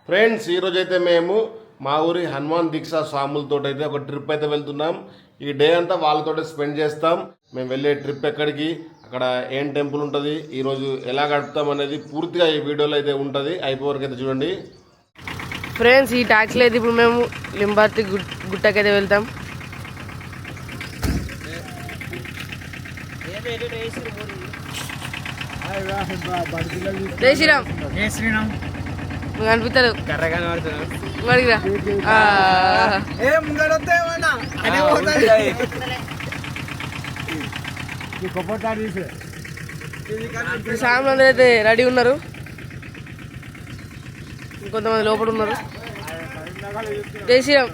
Friends ఈరోజైతే మేము మా ఊరి హనుమాన్ దీక్ష స్వాములతో అయితే ఒక ట్రిప్ అయితే వెళ్తున్నాం. ఈ డే అంతా వాళ్ళతో స్పెండ్ చేస్తాం. మేము వెళ్ళే ట్రిప్ ఎక్కడికి, అక్కడ ఏం టెంపుల్ ఉంటుంది, ఈరోజు ఎలా గడుపుతాం అనేది పూర్తిగా ఈ వీడియోలో అయితే ఉంటుంది. అయిపోవరకు అయితే చూడండి ఫ్రెండ్స్. ఈ ట్యాక్సీలో అయితే ఇప్పుడు మేము లింబాద్రి గుట్టకైతే వెళ్తాం. జై శ్రీరామ్. జై శ్రీరామ్. అనిపిస్తారు సామాన్లు అయితే రెడీ ఉన్నారు, ఇంకొంతమంది లోపల ఉన్నారు. జై శ్రీరామ్.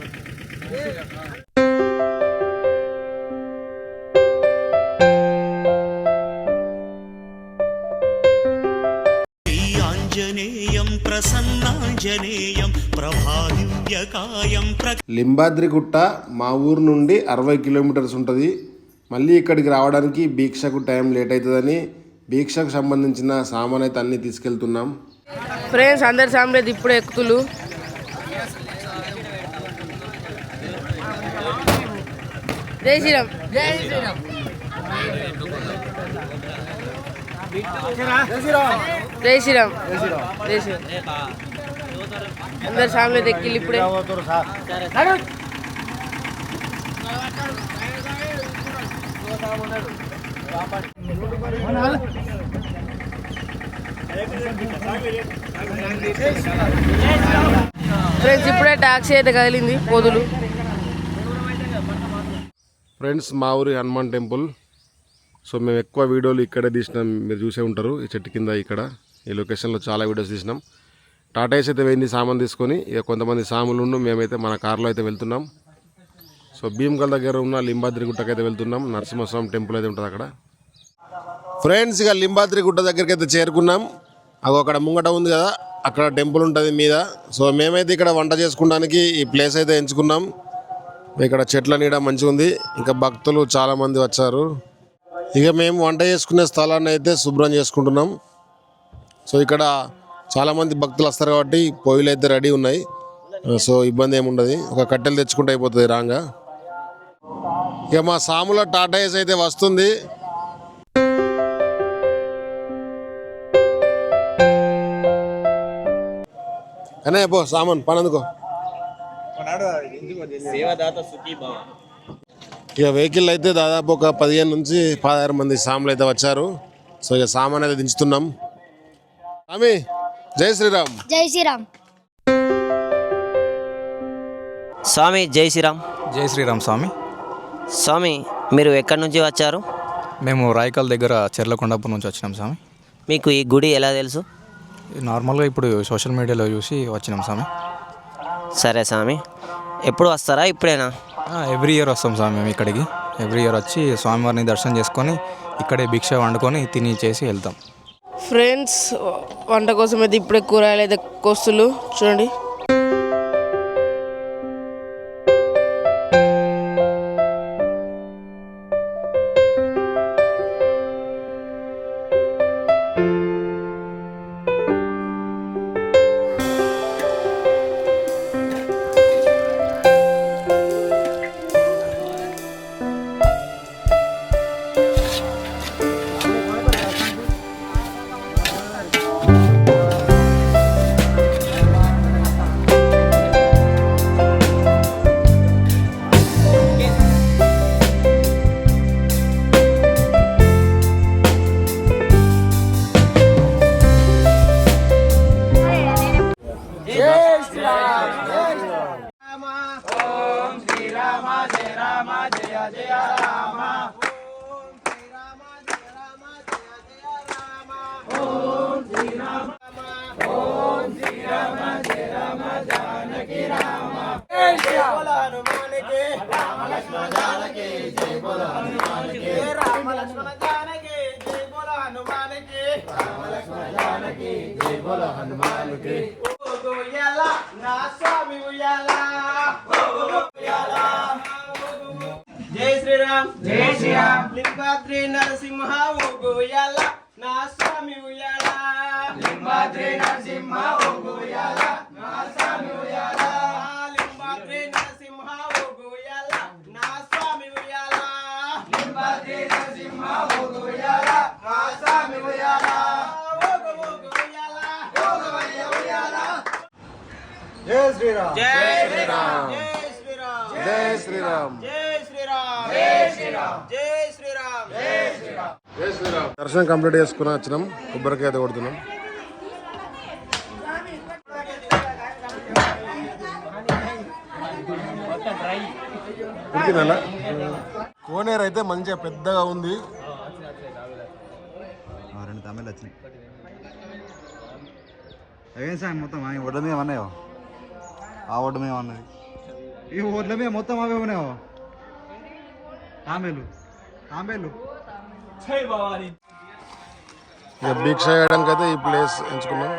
లింబాద్రి గుట్ట మా ఊరు నుండి 60 కిలోమీటర్స్ ఉంటుంది. మళ్ళీ ఇక్కడికి రావడానికి భీక్షకు టైం లేట్ అవుతుందని భీక్షకు సంబంధించిన సామాన్ అయితే అన్నీ తీసుకెళ్తున్నాం. ఫ్రెండ్స్ అందరి సామాన్ అయితే ఇప్పుడే ఎక్కుతులు. జై శ్రీరామ్. జై శ్రీరామ్. జై శ్రీరామ్. జై శ్రీరామ్. అందరు సామాన్లు అయితే ఎక్కిళ్ళు ఇప్పుడే. ఫ్రెండ్స్ ఇప్పుడే టాక్సీ అయితే కదిలింది పొదులు. ఫ్రెండ్స్ మా ఊరి హనుమాన్ టెంపుల్. సో మేము ఎక్కువ వీడియోలు ఇక్కడే తీసినాం, మీరు చూసే ఉంటారు. ఈ చెట్టు కింద ఇక్కడ ఈ లొకేషన్లో చాలా వీడియోస్ తీసినాం. టాటా ఏస్ అయితే పోయింది సామాన్ తీసుకొని. ఇక కొంతమంది సాములు మేమైతే మన కార్లో అయితే వెళ్తున్నాం. సో భీమ్గల్ దగ్గర ఉన్న లింబాద్రి గుట్టకి అయితే వెళ్తున్నాం. నరసింహస్వామి టెంపుల్ అయితే ఉంటుంది అక్కడ. ఫ్రెండ్స్ ఇక లింబాద్రి గుట్ట దగ్గరికి అయితే చేరుకున్నాం. అది అక్కడ ముంగట ఉంది కదా, అక్కడ టెంపుల్ ఉంటుంది మీద. సో మేమైతే ఇక్కడ వంట చేసుకోవడానికి ఈ ప్లేస్ అయితే ఎంచుకున్నాం. ఇక్కడ చెట్ల నీడ మంచిగా ఉంది, ఇంకా భక్తులు చాలామంది వచ్చారు. ఇక మేము వంట చేసుకునే స్థలాన్ని అయితే శుభ్రం చేసుకుంటున్నాం. సో ఇక్కడ చాలామంది భక్తులు వస్తారు కాబట్టి పొయ్యిలు అయితే రెడీ ఉన్నాయి. సో ఇబ్బంది ఏముండదు, ఒక కట్టెలు తెచ్చుకుంటే అయిపోతుంది రాంగా. ఇక మా సాముల టాటా ఏస్ అయితే వస్తుంది. అనే పో సామాన్ పనందుకో. ఇక వెహికల్ అయితే దాదాపు ఒక 15 నుంచి 16 మంది సాములు అయితే వచ్చారు. సో ఇక సామాన్ అయితే దించుతున్నాం. స్వామి జై శ్రీరామ్. జై శ్రీరామ్. స్వామి జై శ్రీరామ్. జై శ్రీరామ్ స్వామి. స్వామి మీరు ఎక్కడి నుంచి వచ్చారు? మేము రాయకల్ దగ్గర చెర్లకొండాపూర్ నుంచి వచ్చినాం స్వామి. మీకు ఈ గుడి ఎలా తెలుసు? నార్మల్గా ఇప్పుడు సోషల్ మీడియాలో చూసి వచ్చినాం స్వామి. సరే స్వామి, ఎప్పుడు వస్తారా? ఇప్పుడేనా? ఎవ్రీ ఇయర్ వస్తాం స్వామి మేము ఇక్కడికి. ఎవ్రీ ఇయర్ వచ్చి స్వామివారిని దర్శనం చేసుకొని ఇక్కడే భిక్ష వండుకొని తిని చేసి వెళ్తాం. ఫ్రెండ్స్ వంట కోసం అయితే ఇప్పుడే కూరగాయలు అయితే కోస్తులు చూడండి. जय श्री राम लिंबाद्री नरसिंह ओगोयाला ना स्वामी उयाला लिंबाद्री नरसिंह ओगोयाला ना జై శ్రీరామ్ జై శ్రీరామ్ జై శ్రీరామ్ జై శ్రీరామ్ జై శ్రీరామ్ జై శ్రీరామ్ జై శ్రీరామ్ జై శ్రీరామ్ జై శ్రీరామ్. దర్శనం కంప్లీట్ చేసుకుని వచ్చినాం, కొబ్బరికాయ అయితే కొడుతున్నాం. ఉడికిందా? కోనేరు అయితే మంచిగా పెద్దగా ఉంది. రెండు తమిళ వచ్చినాయి. ఏం సార్ మొత్తం ఒడ్ల మీద ఉన్నాయో, ఆ ఒడ్డు మీద ఉన్నది, ఈ ఒడ్ల మీద మొత్తం అవే ఉన్నాయో తాంబేలు తాంబేలు. ఇక భిక్ష చేయడానికి అయితే ఈ ప్లేస్ ఎంచుకున్నాం.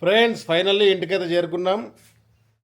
ఫ్రెండ్స్ ఫైనల్లీ ఇంటికైతే చేరుకున్నాం.